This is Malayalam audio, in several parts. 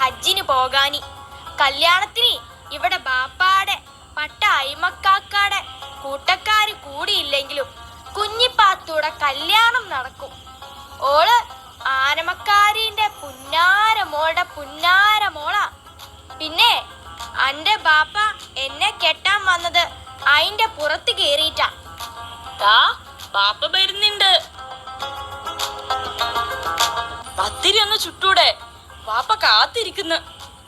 ഹജ്ജിന് പോകാനി. കല്യാണത്തിന് ഇവിടെ ബാപ്പാടെ പട്ട അയിമക്കാക്കാടെ കൂട്ടക്കാര് കൂടിയില്ലെങ്കിലും കുഞ്ഞിപ്പാത്തൂടെ കല്യാണം നടക്കും. ഓള് ആനമക്കാരിന്റെ പുന്നാരമോളുടെ പുന്നാരമോളാ. പിന്നെ അന്റെ ബാപ്പ എന്നെ കെട്ടാൻ വന്നത് അയിന്റെ പുറത്ത് കേറിയിട്ടാ. ബാപ്പ വരുന്നുണ്ട്. പത്തിരി ഒന്ന് ചുട്ടൂടെ? ബാപ്പ കാത്തിരിക്കുന്നു.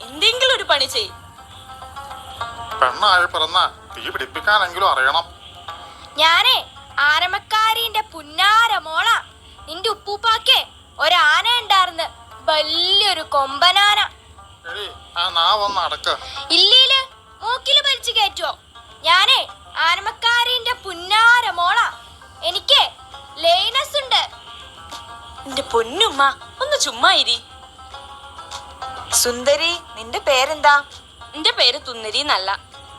എന്തെങ്കിലും ഒരു പണി ചെയ്. പെണ്ണായി പിറന്ന തീ പിടിപ്പിക്കാനെങ്കിലും അറിയണം. ഞാനേ ആനമക്കാരിന്റെ പുന്നാരമോളാ. നിന്റെ ഉപ്പൂപ്പാക്കേ ഒരാന ഉണ്ടായിരുന്നു, വലിയൊരു കൊമ്പനാന. ഇല്ലീല് മൂക്കില് വലിച്ചു കയറ്റുവോ? ഞാനേ ആനമക്കാരിന്റെ പുന്നാരമോളാ. എനിക്ക് ലൈനസ് ഉണ്ട്. എന്റെ പൊന്നുമ്മ ഒന്ന് ചുമ്മാ ഇരി. സുന്ദരി, നിന്റെ പേരെന്താ? എന്റെ പേര് തുന്നരി എന്നല്ല.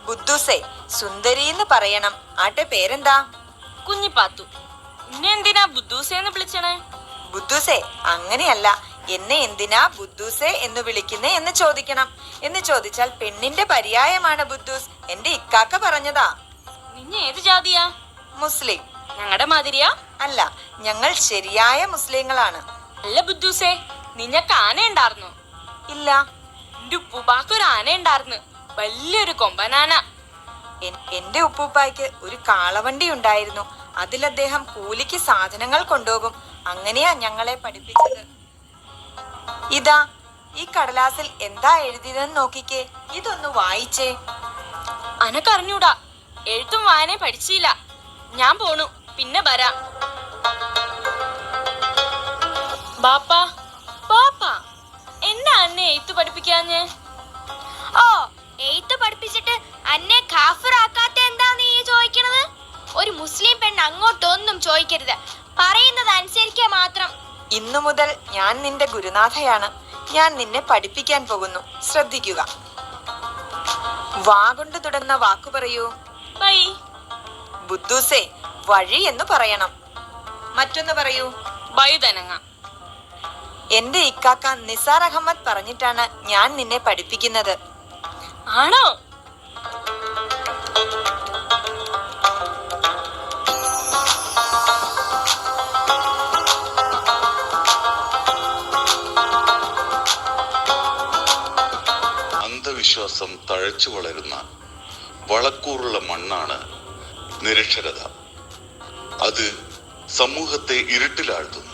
ബുദ്ധൂസേ, സുന്ദരി എന്ന് പറയണം. ആട്ടെ, പേരെന്താ? കുഞ്ഞിപ്പാത്തു. എന്നെ എന്തിനാ ബുദ്ധൂസേന്ന് വിളിച്ചണേ? ബുദ്ധൂസേ അങ്ങനെയല്ല, എന്നെ എന്തിനാ ബുദ്ധൂസേ എന്ന് വിളിക്കുന്നേ എന്ന് ചോദിക്കണം. എന്ന് ചോദിച്ചാൽ പെണ്ണിന്റെ പര്യായമാണ് ബുദ്ധൂസ്. എന്റെ ഇക്കാക്ക പറഞ്ഞതാ. നിന്നെ ഏത് ജാതിയാ? മുസ്ലിം. ഞങ്ങളുടെ മാതിരിയാ? അല്ല, ഞങ്ങൾ ശരിയായ മുസ്ലിങ്ങളാണ്. അല്ല ബുദ്ധൂസേ, നിനക്ക് ആന ഉണ്ടായിരുന്നു? ഇല്ല. എന്റെ ഉപ്പൂപ്പാക്ക് ഒരു ആന ഉണ്ടായിരുന്നു, വലിയൊരു കൊമ്പനാന. എന്റെ ഉപ്പൂപ്പായ്ക്ക് ഒരു കാളവണ്ടി ഉണ്ടായിരുന്നു. അതിൽ അദ്ദേഹം കൂലിക്ക് സാധനങ്ങൾ കൊണ്ടുപോകും. അങ്ങനെയാ ഞങ്ങളെ പഠിപ്പിച്ചത്. ഇതാ, ഈ കടലാസിൽ എന്താ എഴുതിയതെന്ന് നോക്കിക്കേ. ഇതൊന്ന് വായിച്ചേ. അനക്കറിഞ്ഞൂടാ, എഴുത്തും വായനയും പഠിച്ചില്ല. ഞാൻ പോണു, പിന്നെ വരാം. ബാപ്പാ ബാപ്പാ, എന്നാ അന്നെ എഴുത്ത് പഠിപ്പിക്കാഞ്ഞേ? ഓ, എഴുത്ത് പഠിപ്പിച്ചിട്ട് അന്നെ കാഫിറാക്കാത്ത എന്താന്ന് നീ ചോദിക്കണത്? ഒരു മുസ്ലിം പെണ്ണ് അങ്ങോട്ടൊന്നും ചോദിക്കരുത്, പറയുന്നത് അനുസരിക്കുക മാത്രം. ഇന്നു മുതൽ ഞാൻ നിന്റെ ഗുരുനാഥയാണ്. ഞാൻ നിന്നെ പഠിപ്പിക്കാൻ പോകുന്നു. ശ്രദ്ധിക്കുക. വാ കൊണ്ട് തുടങ്ങുന്ന വാക്കു പറയൂ. ബൈ. ബുദ്ധൂസേ, വഴി എന്ന് പറയണം. മറ്റൊന്ന് പറയൂ. വഴുതനങ്ങ. എന്റെ ഇക്കാക്ക നിസാർ അഹമ്മദ് പറഞ്ഞിട്ടാണ് ഞാൻ നിന്നെ പഠിപ്പിക്കുന്നത്. ആണോ? അന്ധവിശ്വാസം തഴച്ചു വളരുന്ന വളക്കൂറുള്ള മണ്ണാണ് നിരക്ഷരത. അത് സമൂഹത്തെ ഇരുട്ടിലാഴ്ത്തുന്നു.